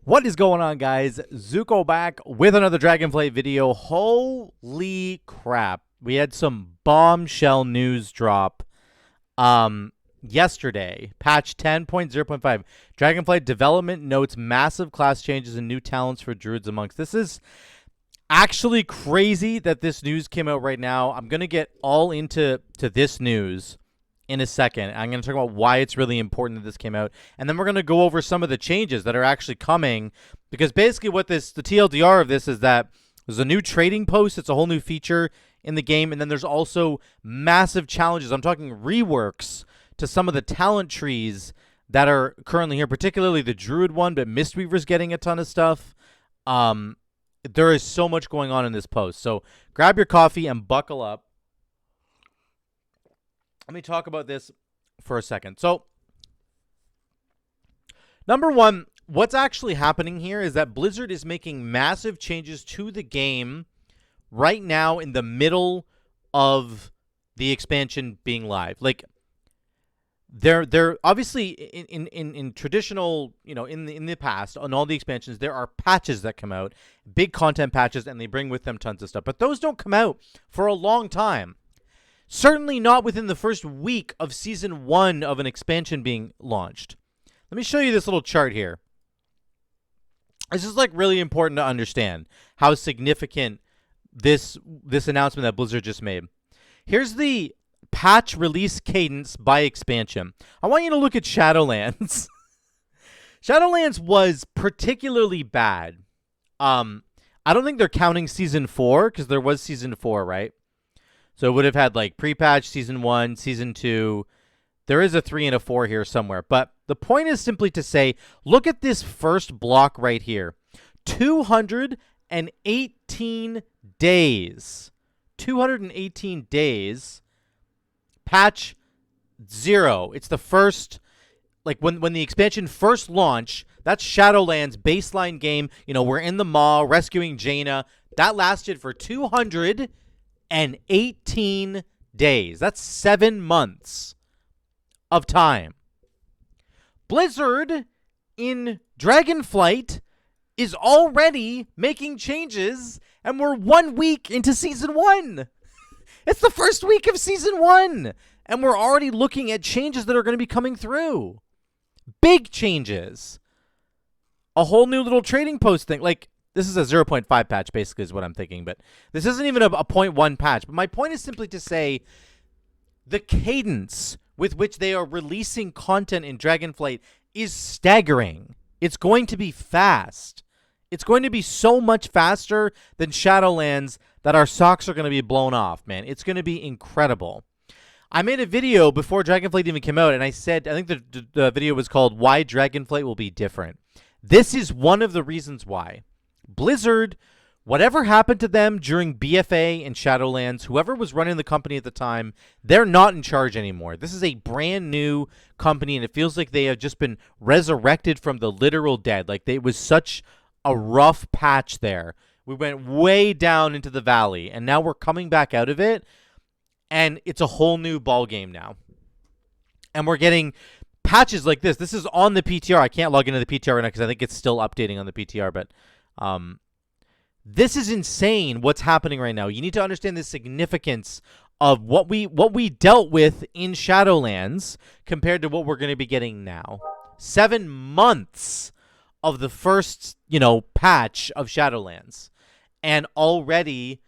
What is going on, guys? Zuko back with another Dragonflight video. Holy crap. We had some bombshell news drop yesterday. Patch 10.0.5. Dragonflight development notes massive class changes and new talents for druids amongst. This is actually crazy that this news came out right now. I'm going to get all into this news in a second. I'm going to talk about why it's really important that this came out. And then we're going to go over some of the changes that are actually coming. Because basically what the TLDR of this is that there's a new trading post. It's a whole new feature in the game. And then there's also massive challenges. I'm talking reworks to some of the talent trees that are currently here, particularly the Druid one, but Mistweaver's getting a ton of stuff. There is so much going on in this post. So grab your coffee and buckle up. Let me talk about this for a second. So, number one, what's actually happening here is that Blizzard is making massive changes to the game right now in the middle of the expansion being live. Like, they're obviously in traditional, in the past, on all the expansions, there are patches that come out, big content patches, and they bring with them tons of stuff. But those don't come out for a long time. Certainly not within the first week of Season 1 of an expansion being launched. Let me show you this little chart here. This is like really important to understand how significant this announcement that Blizzard just made. Here's the patch release cadence by expansion. I want you to look at Shadowlands. Shadowlands was particularly bad. I don't think they're counting Season 4 because there was Season 4, right? So it would have had like pre-patch, Season 1, Season 2. There is a 3 and a 4 here somewhere. But the point is simply to say, look at this first block right here. 218 days. 218 days. Patch 0. It's the first, like when the expansion first launched, that's Shadowlands baseline game. We're in the mall rescuing Jaina. That lasted for 218 days. That's 7 months of time. Blizzard in Dragonflight is already making changes, and we're 1 week into Season 1. It's the first week of Season 1, and we're already looking at changes that are going to be coming through. Big changes. A whole new little trading post thing. Like, this is a 0.5 patch, basically, is what I'm thinking. But this isn't even a 0.1 patch. But my point is simply to say the cadence with which they are releasing content in Dragonflight is staggering. It's going to be fast. It's going to be so much faster than Shadowlands that our socks are going to be blown off, man. It's going to be incredible. I made a video before Dragonflight even came out, and I said, I think the video was called Why Dragonflight Will Be Different. This is one of the reasons why. Blizzard, whatever happened to them during BFA and Shadowlands, whoever was running the company at the time, they're not in charge anymore. This is a brand new company, and it feels like they have just been resurrected from the literal dead. Like, it was such a rough patch there. We went way down into the valley, and now we're coming back out of it, and it's a whole new ball game now. And we're getting patches like this. This is on the PTR. I can't log into the PTR right now because I think it's still updating on the PTR, but this is insane what's happening right now. You need to understand the significance of what we dealt with in Shadowlands compared to what we're going to be getting now. 7 months of the first, patch of Shadowlands. And already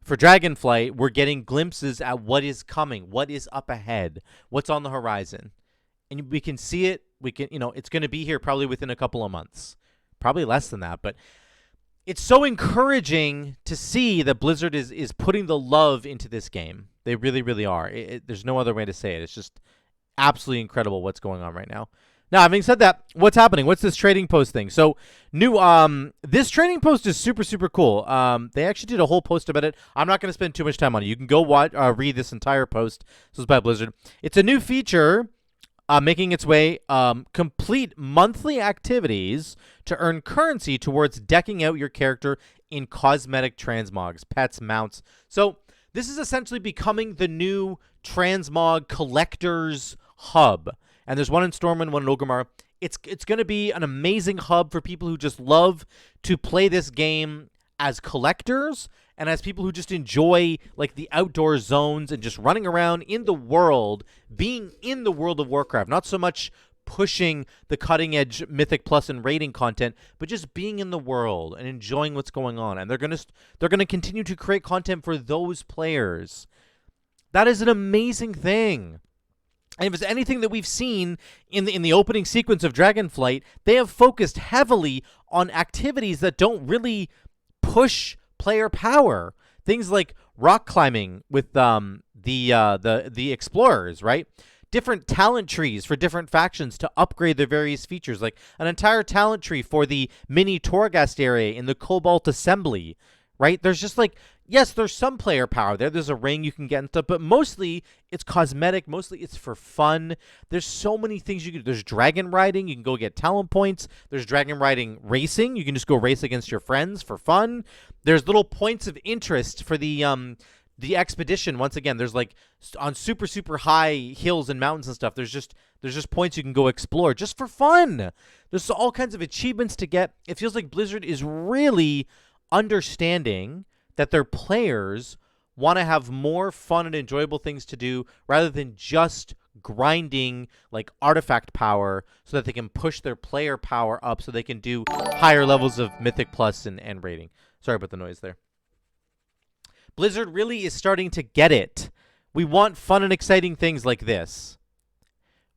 for Dragonflight, we're getting glimpses at what is coming, what is up ahead, what's on the horizon. And we can see it. We can, it's going to be here probably within a couple of months. Probably less than that, but it's so encouraging to see that Blizzard is putting the love into this game. They really, really are. There's no other way to say it. It's just absolutely incredible what's going on right now. Now, having said that, what's happening? What's this trading post thing? So, this trading post is super, super cool. They actually did a whole post about it. I'm not going to spend too much time on it. You can go read this entire post. This is by Blizzard. It's a new feature making its way, complete monthly activities to earn currency towards decking out your character in cosmetic transmogs, pets, mounts. So this is essentially becoming the new transmog collector's hub. And there's one in Stormwind, one in Orgrimmar. It's going to be an amazing hub for people who just love to play this game as collectors and as people who just enjoy like the outdoor zones and just running around in the world, being in the World of Warcraft, not so much pushing the cutting edge Mythic Plus and rating content, but just being in the world and enjoying what's going on. And they're going to continue to create content for those players. That is an amazing thing. And if it's anything that we've seen in the opening sequence of Dragonflight, they have focused heavily on activities that don't really push player power. Things like rock climbing with the explorers, right? Different talent trees for different factions to upgrade their various features, like an entire talent tree for the mini Torghast area in the Cobalt Assembly, right? There's just like, yes, there's some player power there. There's a ring you can get and stuff, but mostly it's cosmetic. Mostly it's for fun. There's so many things you can do. There's dragon riding. You can go get talent points. There's dragon riding racing. You can just go race against your friends for fun. There's little points of interest for the expedition. Once again, there's like on super, super high hills and mountains and stuff. There's just points you can go explore just for fun. There's all kinds of achievements to get. It feels like Blizzard is really understanding that their players want to have more fun and enjoyable things to do rather than just grinding like artifact power so that they can push their player power up so they can do higher levels of Mythic Plus and rating. Sorry about the noise there. Blizzard really is starting to get it. We want fun and exciting things like this.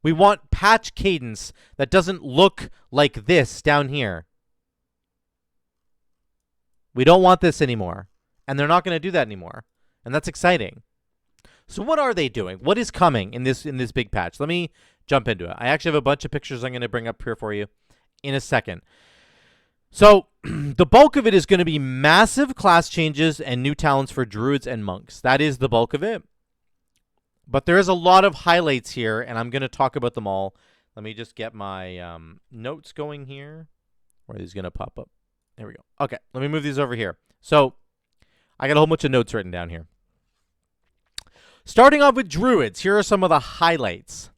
We want patch cadence that doesn't look like this down here. We don't want this anymore. And they're not going to do that anymore. And that's exciting. So what are they doing? What is coming in this big patch? Let me jump into it. I actually have a bunch of pictures I'm going to bring up here for you in a second. So the bulk of it is going to be massive class changes and new talents for druids and monks. That is the bulk of it. But there is a lot of highlights here, and I'm going to talk about them all. Let me just get my notes going here. Where are these going to pop up? There we go. Okay, let me move these over here. So I got a whole bunch of notes written down here. Starting off with druids, here are some of the highlights.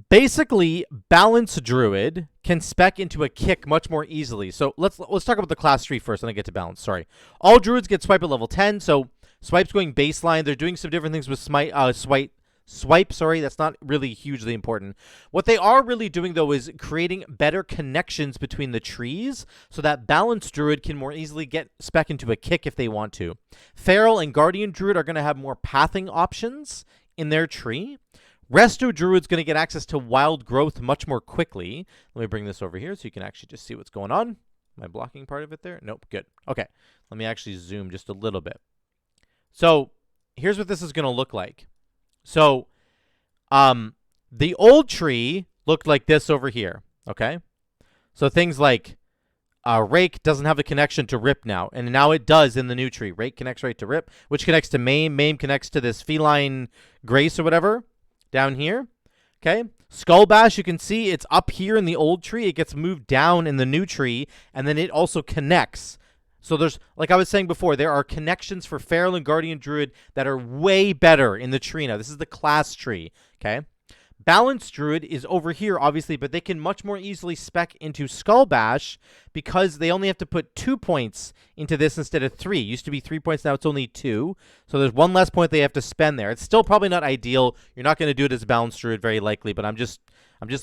Basically, Balanced Druid can spec into a kick much more easily. So let's talk about the class tree first, and then get to balance. Sorry. All druids get swipe at level 10. So swipe's going baseline. They're doing some different things with swipe. Sorry, that's not really hugely important. What they are really doing though is creating better connections between the trees, so that Balanced Druid can more easily get spec into a kick if they want to. Feral and Guardian Druid are going to have more pathing options in their tree. Resto Druid's going to get access to wild growth much more quickly. Let me bring this over here so you can actually just see what's going on. Am I blocking part of it there? Nope, good. Okay, let me actually zoom just a little bit. So here's what this is going to look like. So the old tree looked like this over here, okay? So things like Rake doesn't have a connection to Rip now, and now it does in the new tree. Rake connects right to Rip, which connects to Maim. Maim connects to this Feline Grace or whatever down here, okay? Skull Bash, you can see it's up here in the old tree. It gets moved down in the new tree, and then it also connects. So there's, like I was saying before, there are connections for Feral and Guardian Druid that are way better in the tree now. This is the class tree, okay? Balanced Druid is over here, obviously, but they can much more easily spec into Skull Bash because they only have to put 2 points into this instead of 3. It used to be 3 points, now it's only 2. So there's one less point they have to spend there. It's still probably not ideal. You're not going to do it as a Balanced Druid very likely, but I'm just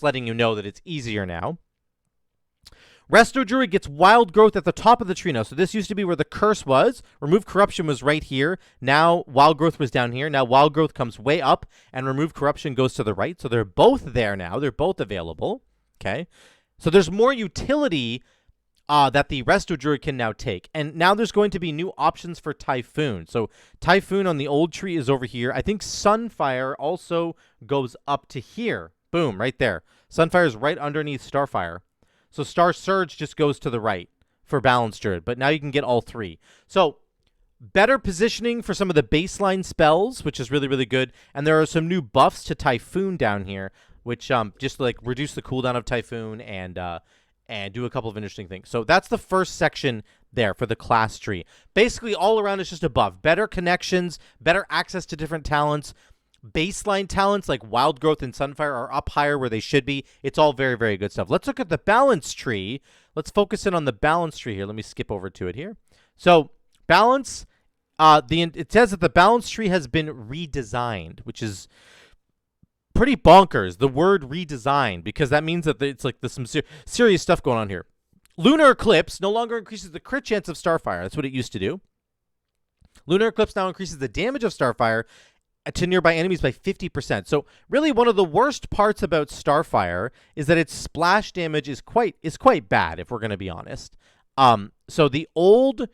letting you know that it's easier now. Resto Druid gets wild growth at the top of the tree now. So this used to be where the curse was. Remove corruption was right here. Now wild growth was down here. Now wild growth comes way up, and remove corruption goes to the right. So they're both there now. They're both available. Okay. So there's more utility that the Resto Druid can now take. And now there's going to be new options for Typhoon. So Typhoon on the old tree is over here. I think Sunfire also goes up to here. Boom, right there. Sunfire is right underneath Starfire. So Star Surge just goes to the right for Balanced Druid, but now you can get all 3. So better positioning for some of the baseline spells, which is really, really good. And there are some new buffs to Typhoon down here, which just like reduce the cooldown of Typhoon and do a couple of interesting things. So that's the first section there for the class tree. Basically, all around it's just a buff. Better connections, better access to different talents, baseline talents like Wild Growth and Sunfire are up higher where they should be. It's all very, very good stuff. Let's look at the balance tree. Let's focus in on the balance tree here. Let me skip over to it here. So balance, it says that the balance tree has been redesigned, which is pretty bonkers, the word redesigned, because that means that it's like there's some serious stuff going on here. Lunar Eclipse no longer increases the crit chance of Starfire. That's what it used to do. Lunar Eclipse now increases the damage of Starfire to nearby enemies by 50%. So really one of the worst parts about Starfire is that its splash damage is quite bad, if we're going to be honest. So the old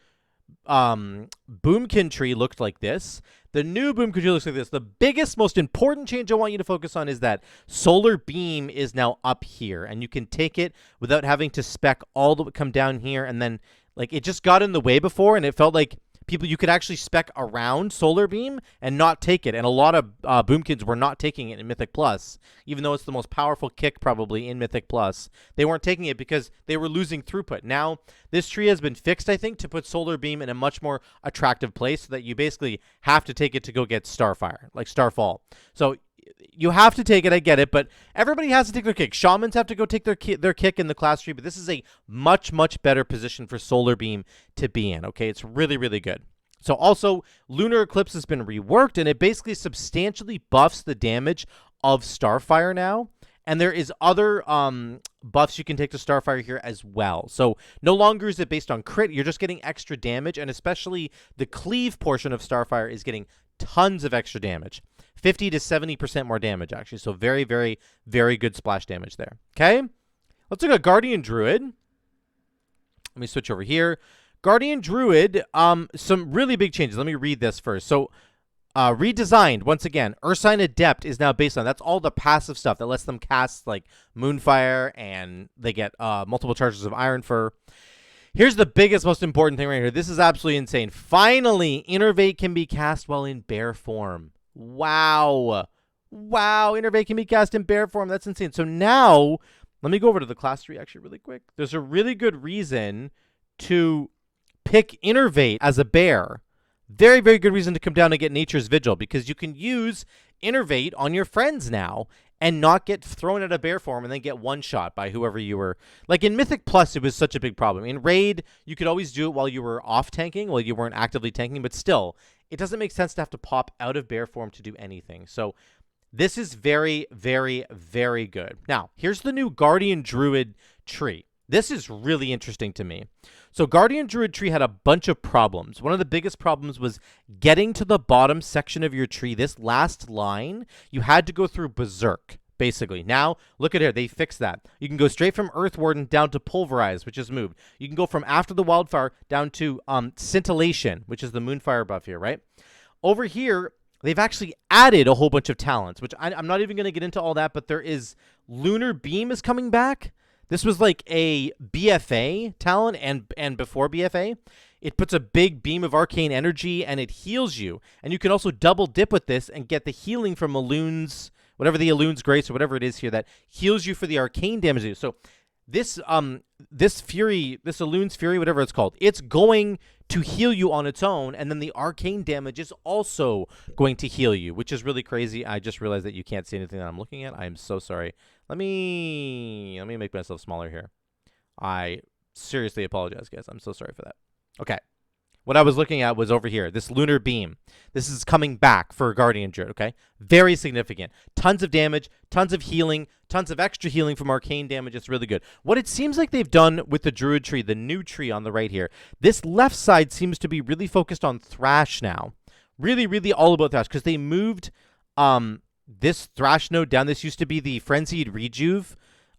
Boomkin tree looked like this. The new Boomkin tree looks like this. The biggest, most important change I want you to focus on is that Solar Beam is now up here, and you can take it without having to spec all the way come down here, and then like it just got in the way before, and it felt like you could actually spec around Solar Beam and not take it. And a lot of Boomkins were not taking it in Mythic Plus, even though it's the most powerful kick probably in Mythic Plus. They weren't taking it because they were losing throughput. Now, this tree has been fixed, I think, to put Solar Beam in a much more attractive place so that you basically have to take it to go get Starfire, like Starfall. So you have to take it, I get it, but everybody has to take their kick. Shamans have to go take their kick in the class tree, but this is a much, much better position for Solar Beam to be in, okay? It's really, really good. So also, Lunar Eclipse has been reworked, and it basically substantially buffs the damage of Starfire now. And there is other buffs you can take to Starfire here as well. So no longer is it based on crit. You're just getting extra damage, and especially the cleave portion of Starfire is getting tons of extra damage. 50 to 70% more damage, actually. So very, very, very good splash damage there. Okay? Let's look at Guardian Druid. Let me switch over here. Guardian Druid, some really big changes. Let me read this first. So, redesigned, once again, Ursine Adept is now based on, that's all the passive stuff that lets them cast, like, Moonfire, and they get multiple charges of Iron Fur. Here's the biggest, most important thing right here. This is absolutely insane. Finally, Innervate can be cast while in bear form. Wow. Wow, Innervate can be cast in bear form. That's insane. So now, let me go over to the class tree actually really quick. There's a really good reason to pick Innervate as a bear. Very, very good reason to come down and get Nature's Vigil, because you can use Innervate on your friends now and not get thrown out of bear form and then get one-shot by whoever you were. Like in Mythic Plus, it was such a big problem. In Raid, you could always do it while you were off tanking, while you weren't actively tanking, but still, it doesn't make sense to have to pop out of bear form to do anything. So this is very, very, very good. Now, here's the new Guardian Druid tree. This is really interesting to me. So Guardian Druid tree had a bunch of problems. One of the biggest problems was getting to the bottom section of your tree. This last line, you had to go through Berserk, basically. Now, look at here. They fixed that. You can go straight from Earth Warden down to Pulverize, which is moved. You can go from After the Wildfire down to Scintillation, which is the Moonfire buff here, right? Over here, they've actually added a whole bunch of talents, which I'm not even going to get into all that, but there is Lunar Beam is coming back. This was like a BFA talent, and before BFA, it puts a big beam of arcane energy, and it heals you. And you can also double dip with this and get the healing from Elune's, whatever the Elune's Grace or whatever it is here, that heals you for the arcane damage. So this Fury, this Elune's Fury, whatever it's called, it's going to heal you on its own, and then the arcane damage is also going to heal you, which is really crazy. I just realized that you can't see anything that I'm looking at. I am so sorry. Let me make myself smaller here. I seriously apologize, guys. I'm so sorry for that. Okay. What I was looking at was over here, this Lunar Beam. This is coming back for Guardian Druid, okay? Very significant. Tons of damage, tons of healing, tons of extra healing from arcane damage. It's really good. What it seems like they've done with the Druid tree, the new tree on the right here, this left side seems to be really focused on Thrash now. Really, really all about Thrash, because they moved this Thrash node down. This used to be the Frenzied Rejuve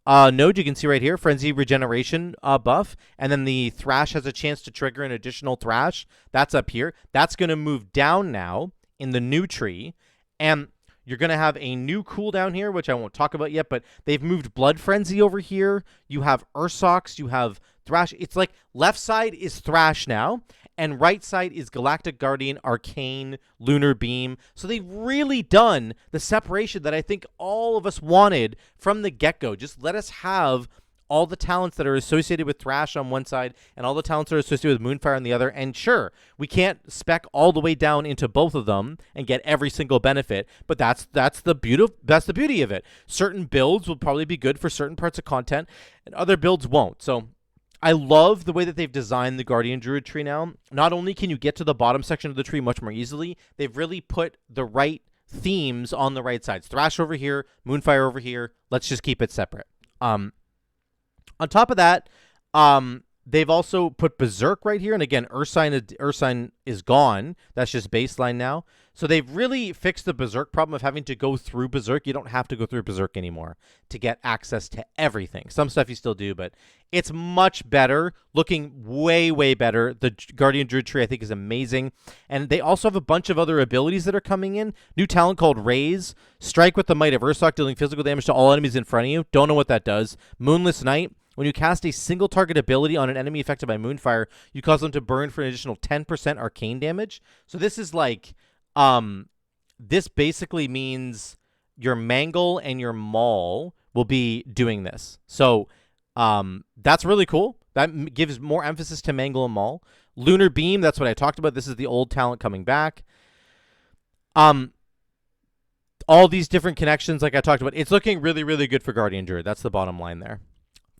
node. You can see right here, Frenzy Regeneration buff, and then the Thrash has a chance to trigger an additional Thrash. That's up here. That's going to move down now in the new tree, and you're going to have a new cooldown here, which I won't talk about yet, but they've moved Blood Frenzy over here. You have Ursox, you have Thrash. It's like left side is Thrash now, and right side is Galactic Guardian, Arcane, Lunar Beam. So they've really done the separation that I think all of us wanted from the get-go. Just let us have all the talents that are associated with Thrash on one side and all the talents that are associated with Moonfire on the other. And sure, we can't spec all the way down into both of them and get every single benefit, but that's the beauty of it. Certain builds will probably be good for certain parts of content, and other builds won't. So I love the way that they've designed the Guardian Druid tree now. Not only can you get to the bottom section of the tree much more easily, they've really put the right themes on the right sides. Thrash over here, Moonfire over here. Let's just keep it separate. On top of that, they've also put Berserk right here. And again, Ursine is gone. That's just baseline now. So they've really fixed the Berserk problem of having to go through Berserk. You don't have to go through Berserk anymore to get access to everything. Some stuff you still do, but it's much better. Looking way, way better. The Guardian Druid tree, I think, is amazing. And they also have a bunch of other abilities that are coming in. New talent called Raise. Strike with the Might of Ursoc, dealing physical damage to all enemies in front of you. Don't know what that does. Moonless Night. When you cast a single target ability on an enemy affected by Moonfire, you cause them to burn for an additional 10% arcane damage. So this is like, this basically means your Mangle and your Maul will be doing this. So that's really cool. That gives more emphasis to Mangle and Maul. Lunar Beam, that's what I talked about. This is the old talent coming back. All these different connections, like I talked about, it's looking really, really good for Guardian Druid. That's the bottom line there.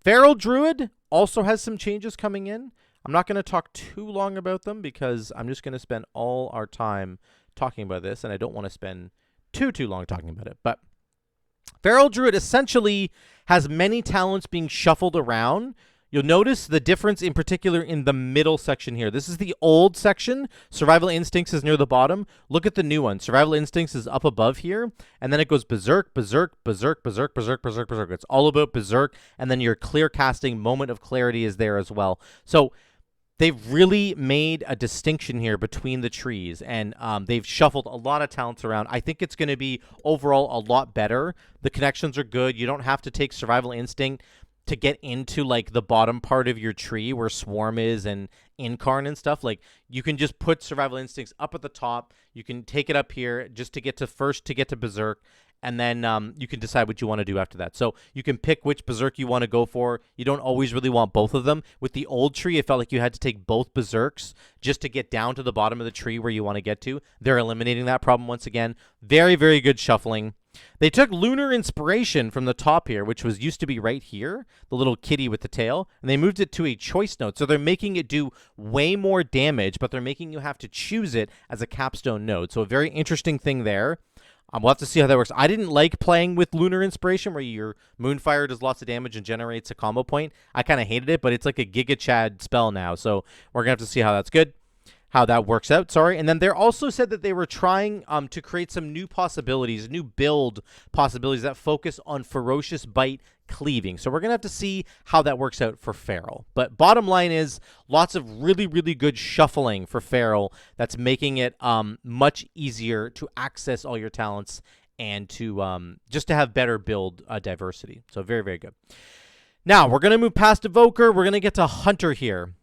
Feral Druid also has some changes coming in. I'm not going to talk too long about them because I'm just going to spend all our time talking about this, and I don't want to spend too long talking about it. But Feral Druid essentially has many talents being shuffled around. You'll notice the difference in particular in the middle section here. This is the old section. Survival Instincts is near the bottom. Look at the new one. Survival Instincts is up above here. And then it goes Berserk, Berserk, Berserk, Berserk, Berserk, Berserk, Berserk. It's all about Berserk. And then your clear casting Moment of Clarity is there as well. So they've really made a distinction here between the trees. And they've shuffled a lot of talents around. I think it's going to be overall a lot better. The connections are good. You don't have to take Survival Instinct to get into like the bottom part of your tree where Swarm is and Incarn and stuff. Like you can just put Survival Instincts up at the top. You can take it up here just to get to Berserk, and then you can decide what you want to do after that. So you can pick which Berserk you want to go for. You don't always really want both of them. With the old tree, it felt like you had to take both Berserks just to get down to the bottom of the tree where you want to get to. They're eliminating that problem once again. Very, very good shuffling. They took Lunar Inspiration from the top here, which used to be right here, the little kitty with the tail, and they moved it to a choice node. So they're making it do way more damage, but they're making you have to choose it as a capstone node. So a very interesting thing there. We'll have to see how that works. I didn't like playing with Lunar Inspiration, where your Moonfire does lots of damage and generates a combo point. I kind of hated it, but it's like a Giga Chad spell now, so we're going to have to see how that's good. How that works out, sorry. And then they also said that they were trying to create some new possibilities, new build possibilities that focus on Ferocious Bite cleaving. So we're going to have to see how that works out for Feral. But bottom line is lots of really, really good shuffling for Feral that's making it much easier to access all your talents and to just to have better build diversity. So very, very good. Now, we're going to move past Evoker. We're going to get to Hunter here.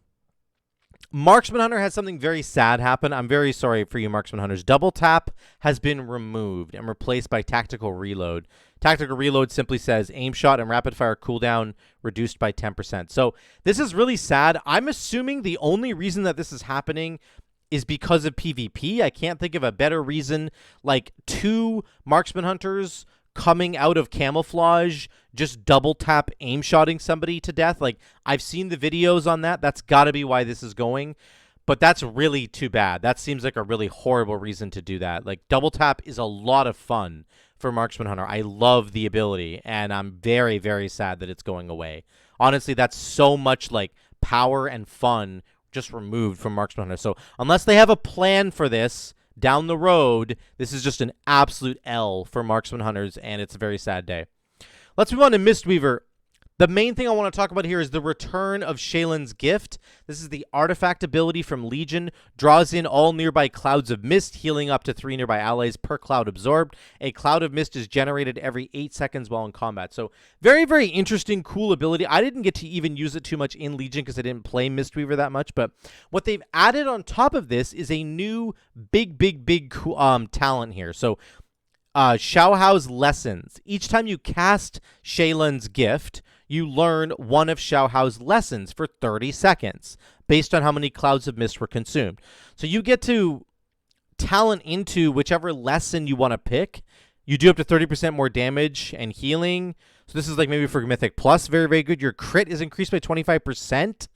Marksman Hunter had something very sad happen. I'm very sorry for you Marksman Hunters. Double Tap has been removed and replaced by Tactical Reload. Tactical Reload simply says aim shot and rapid fire cooldown reduced by 10%. So this is really sad. I'm assuming the only reason that this is happening is because of PvP. I can't think of a better reason. Like 2 Marksman Hunters coming out of camouflage, just double tap aim shotting somebody to death. Like, I've seen the videos on that. That's got to be why this is going. But that's really too bad. That seems like a really horrible reason to do that. Like, double tap is a lot of fun for Marksman Hunter. I love the ability, and I'm very, very sad that it's going away. Honestly, that's so much, like, power and fun just removed from Marksman Hunter. So, unless they have a plan for this down the road, this is just an absolute L for Marksman Hunters, and it's a very sad day. Let's move on to Mistweaver. The main thing I want to talk about here is the return of Shaylin's Gift. This is the artifact ability from Legion. Draws in all nearby clouds of mist, healing up to 3 nearby allies per cloud absorbed. A cloud of mist is generated every 8 seconds while in combat. So very, very interesting, cool ability. I didn't get to even use it too much in Legion because I didn't play Mistweaver that much. But what they've added on top of this is a new big talent here. So Xiaohao's Lessons. Each time you cast Shaylin's Gift, you learn one of Xiaohao's lessons for 30 seconds based on how many clouds of mist were consumed. So you get to talent into whichever lesson you want to pick. You do up to 30% more damage and healing. So this is like maybe for Mythic Plus, very, very good. Your crit is increased by 25%,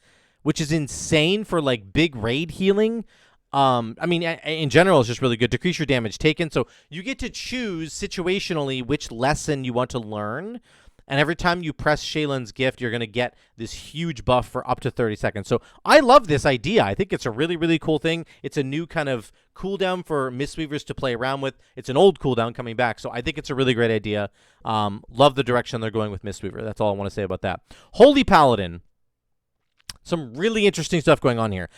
which is insane for like big raid healing. I mean, in general, it's just really good. Decrease your damage taken. So you get to choose situationally which lesson you want to learn. And every time you press Shaylin's gift, you're going to get this huge buff for up to 30 seconds. So I love this idea. I think it's a really, really cool thing. It's a new kind of cooldown for Mistweavers to play around with. It's an old cooldown coming back. So I think it's a really great idea. Love the direction they're going with Mistweaver. That's all I want to say about that. Holy Paladin. Some really interesting stuff going on here.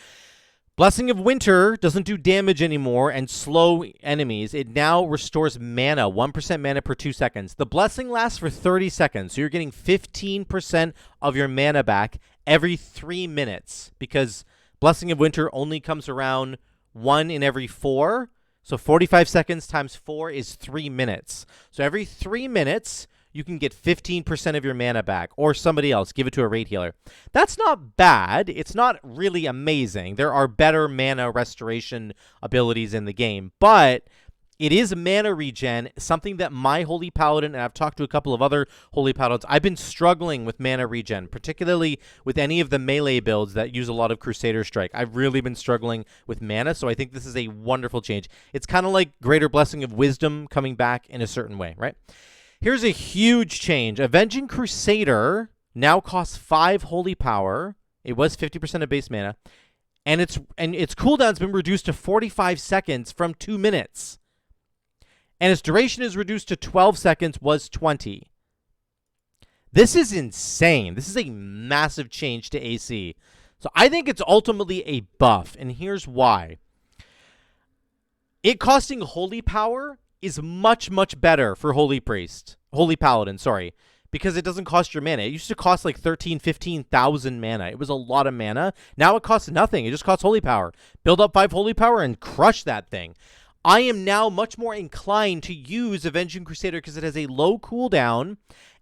Blessing of Winter doesn't do damage anymore and slow enemies. It now restores mana, 1% mana per 2 seconds. The blessing lasts for 30 seconds, so you're getting 15% of your mana back every 3 minutes because Blessing of Winter only comes around 1 in every 4. So 45 seconds times 4 is 3 minutes. So every 3 minutes, you can get 15% of your mana back, or somebody else. Give it to a raid healer. That's not bad. It's not really amazing. There are better mana restoration abilities in the game, but it is mana regen, something that my Holy Paladin, and I've talked to a couple of other Holy Paladins, I've been struggling with mana regen, particularly with any of the melee builds that use a lot of Crusader Strike. I've really been struggling with mana, so I think this is a wonderful change. It's kind of like Greater Blessing of Wisdom coming back in a certain way, right? Here's a huge change. Avenging Crusader now costs 5 holy power. It was 50% of base mana. And its cooldown's been reduced to 45 seconds from 2 minutes. And its duration is reduced to 12 seconds, was 20. This is insane. This is a massive change to AC. So I think it's ultimately a buff, and here's why. It costing holy power is much, much better for Holy Paladin, sorry, because it doesn't cost your mana. It used to cost like 15,000 mana. It was a lot of mana. Now it costs nothing. It just costs holy power. Build up 5 holy power and crush that thing. I am now much more inclined to use Avenging Crusader because it has a low cooldown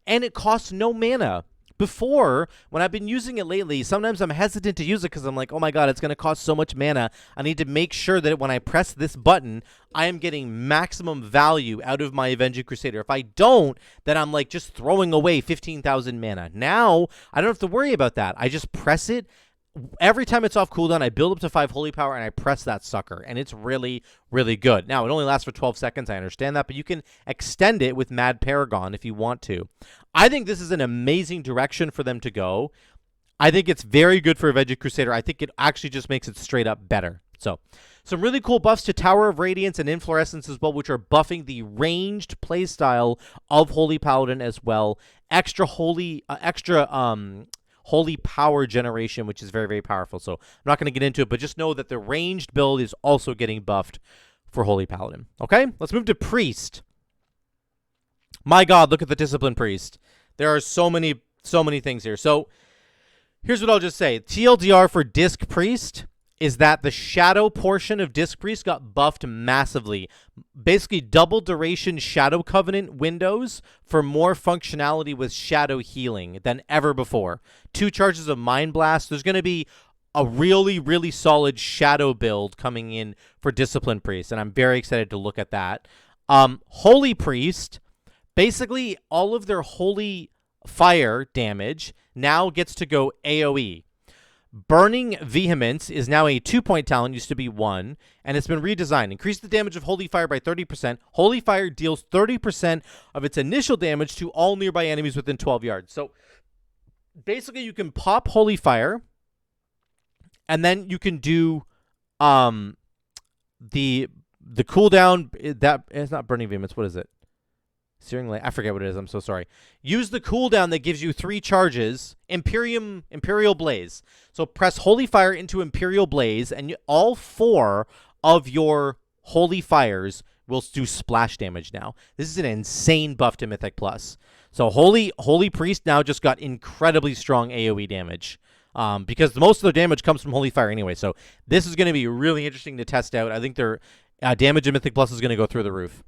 and it costs no mana. Before, when I've been using it lately, sometimes I'm hesitant to use it because I'm like, oh my god, it's going to cost so much mana. I need to make sure that when I press this button, I am getting maximum value out of my Avenging Crusader. If I don't, then I'm like just throwing away 15,000 mana. Now, I don't have to worry about that. I just press it. Every time it's off cooldown, I build up to 5 holy power and I press that sucker, and it's really, really good. Now, it only lasts for 12 seconds, I understand that, but you can extend it with Mad Paragon if you want to. I think this is an amazing direction for them to go. I think it's very good for Avenging Crusader. I think it actually just makes it straight up better. So, some really cool buffs to Tower of Radiance and Inflorescence as well, which are buffing the ranged playstyle of Holy Paladin as well. Extra holy power generation, which is very, very powerful. So I'm not going to get into it, but just know that the ranged build is also getting buffed for Holy Paladin. Okay, let's move to Priest. My god, look at the Discipline Priest. There are so many things here. So here's what I'll just say. TLDR for Disc Priest is that the shadow portion of Disc Priest got buffed massively. Basically, double duration Shadow Covenant windows for more functionality with shadow healing than ever before. 2 charges of Mind Blast. There's going to be a really, really solid shadow build coming in for Discipline Priest, and I'm very excited to look at that. Holy Priest, basically all of their holy fire damage now gets to go AoE. Burning Vehemence is now a 2-point talent, used to be 1, and it's been redesigned. Increase the damage of Holy Fire by 30%. Holy Fire deals 30% of its initial damage to all nearby enemies within 12 yards. So basically you can pop Holy Fire, and then you can do the cooldown. That it's not Burning Vehemence. What is it? Searing Light. I forget what it is. I'm so sorry. Use the cooldown that gives you 3 charges. Imperial Blaze. So press Holy Fire into Imperial Blaze, and all 4 of your Holy Fires will do splash damage now. This is an insane buff to Mythic Plus. So Holy Priest now just got incredibly strong AoE damage. Because most of their damage comes from Holy Fire anyway. So this is going to be really interesting to test out. I think their damage in Mythic Plus is going to go through the roof.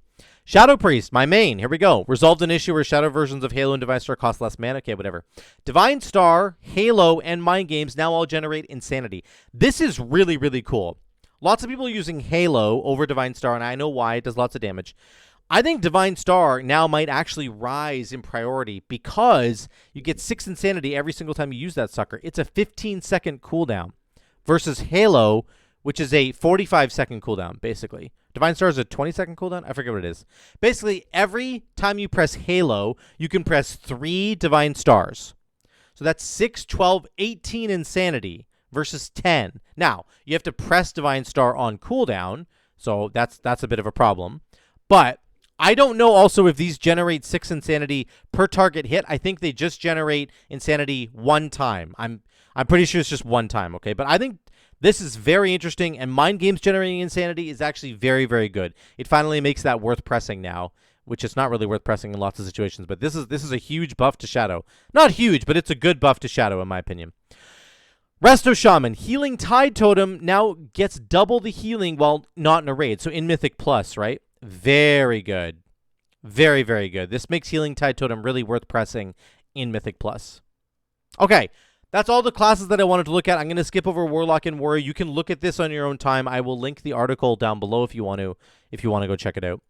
Shadow Priest, my main. Here we go. Resolved an issue where Shadow versions of Halo and Divine Star cost less mana. Okay, whatever. Divine Star, Halo, and Mind Games now all generate Insanity. This is really, really cool. Lots of people are using Halo over Divine Star, and I know why. It does lots of damage. I think Divine Star now might actually rise in priority because you get 6 Insanity every single time you use that sucker. It's a 15-second cooldown versus Halo, which is a 45-second cooldown, basically. Divine Star is a 20-second cooldown? I forget what it is. Basically, every time you press Halo, you can press 3 Divine Stars. So that's 6, 12, 18 Insanity versus 10. Now, you have to press Divine Star on cooldown, so that's a bit of a problem. But I don't know also if these generate 6 Insanity per target hit. I think they just generate Insanity one time. I'm pretty sure it's just one time, okay? But I think this is very interesting, and Mind Games generating Insanity is actually very, very good. It finally makes that worth pressing now, which is not really worth pressing in lots of situations. But this is a huge buff to Shadow. Not huge, but it's a good buff to Shadow, in my opinion. Resto Shaman. Healing Tide Totem now gets double the healing while not in a raid. So in Mythic Plus, right? Very good. Very, very good. This makes Healing Tide Totem really worth pressing in Mythic Plus. Okay. That's all the classes that I wanted to look at. I'm going to skip over Warlock and Warrior. You can look at this on your own time. I will link the article down below if you want to go check it out.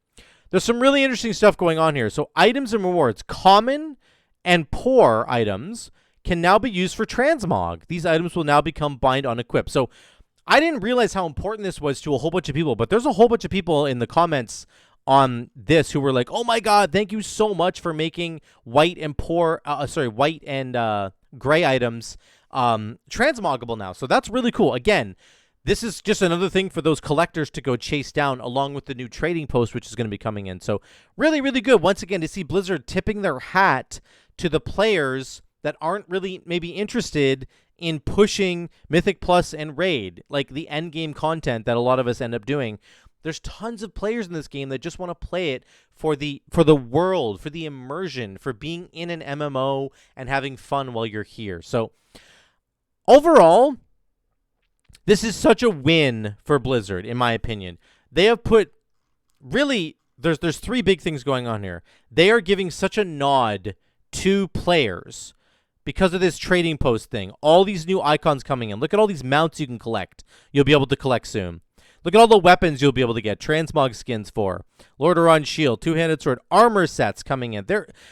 There's some really interesting stuff going on here. So items and rewards. Common and poor items can now be used for Transmog. These items will now become bind on equip. So I didn't realize how important this was to a whole bunch of people, but there's a whole bunch of people in the comments on this who were like, "Oh my god, thank you so much for making white and gray items transmoggable now." So that's really cool. Again, this is just another thing for those collectors to go chase down, along with the new trading post, which is going to be coming in. So really, really good. Once again, to see Blizzard tipping their hat to the players that aren't really maybe interested in pushing Mythic Plus and Raid, like the end game content that a lot of us end up doing. There's tons of players in this game that just want to play it for the world, for the immersion, for being in an MMO and having fun while you're here. So overall, this is such a win for Blizzard, in my opinion. They have put really there's 3 big things going on here. They are giving such a nod to players because of this trading post thing. All these new icons coming in. Look at all these mounts you can collect. You'll be able to collect soon. Look at all the weapons you'll be able to get. Transmog skins for. Lord Oron shield, two-handed sword, armor sets coming in.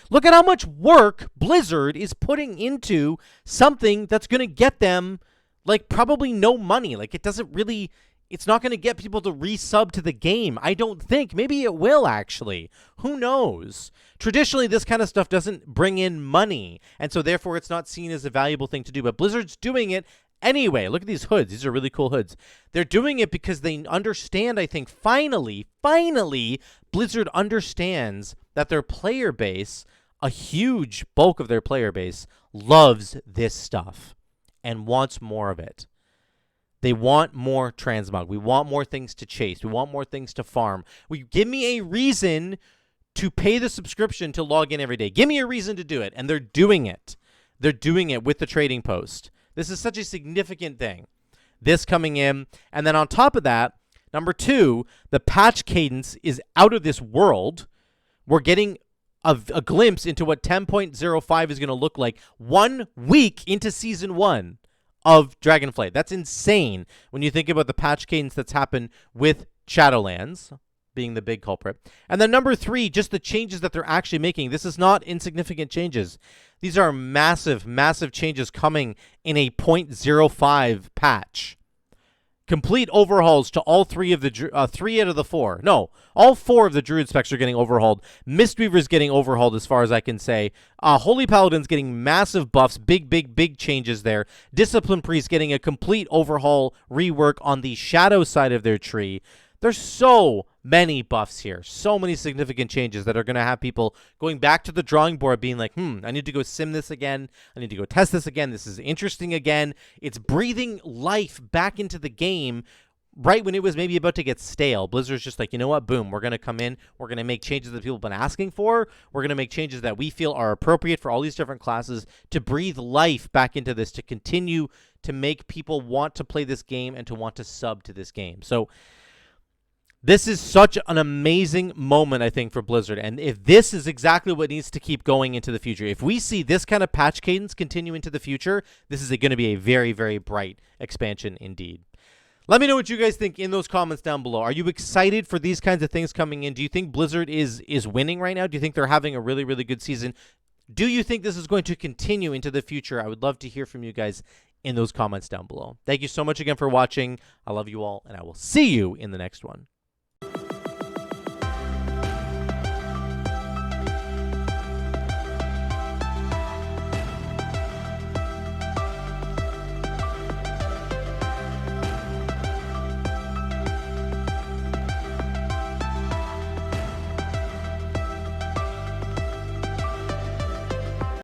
Look at how much work Blizzard is putting into something that's going to get them, like, probably no money. Like, it's not going to get people to resub to the game. I don't think. Maybe it will, actually. Who knows? Traditionally, this kind of stuff doesn't bring in money, and so therefore it's not seen as a valuable thing to do. But Blizzard's doing it anyway. Look at these hoods. These are really cool hoods. They're doing it because they understand, I think, finally, Blizzard understands that their player base, a huge bulk of their player base, loves this stuff and wants more of it. They want more transmog. We want more things to chase. We want more things to farm. Give me a reason to pay the subscription to log in every day. Give me a reason to do it. And they're doing it. They're doing it with the trading post. This is such a significant thing. This coming in. And then on top of that, number 2, the patch cadence is out of this world. We're getting a glimpse into what 10.05 is going to look like 1 week into Season 1 of Dragonflight. That's insane when you think about the patch cadence that's happened with Shadowlands being the big culprit. And then number 3, just the changes that they're actually making. This is not insignificant changes. These are massive, massive changes coming in a 0.05 patch. Complete overhauls to all 3 of the 3 out of the 4. No, all 4 of the Druid specs are getting overhauled. Mistweaver is getting overhauled as far as I can say. Holy Paladin's getting massive buffs, big changes there. Discipline Priest getting a complete overhaul, rework on the shadow side of their tree. There's so many buffs here, so many significant changes that are going to have people going back to the drawing board being like, I need to go sim this again. I need to go test this again. This is interesting again. It's breathing life back into the game right when it was maybe about to get stale. Blizzard's just like, you know what? Boom, we're going to come in. We're going to make changes that people have been asking for. We're going to make changes that we feel are appropriate for all these different classes to breathe life back into this, to continue to make people want to play this game and to want to sub to this game. So This is such an amazing moment, I think, for Blizzard. And if this is exactly what needs to keep going into the future, if we see this kind of patch cadence continue into the future, this is going to be a very, very bright expansion indeed. Let me know what you guys think in those comments down below. Are you excited for these kinds of things coming in? Do you think Blizzard is winning right now? Do you think they're having a really, really good season? Do you think this is going to continue into the future? I would love to hear from you guys in those comments down below. Thank you so much again for watching. I love you all, and I will see you in the next one.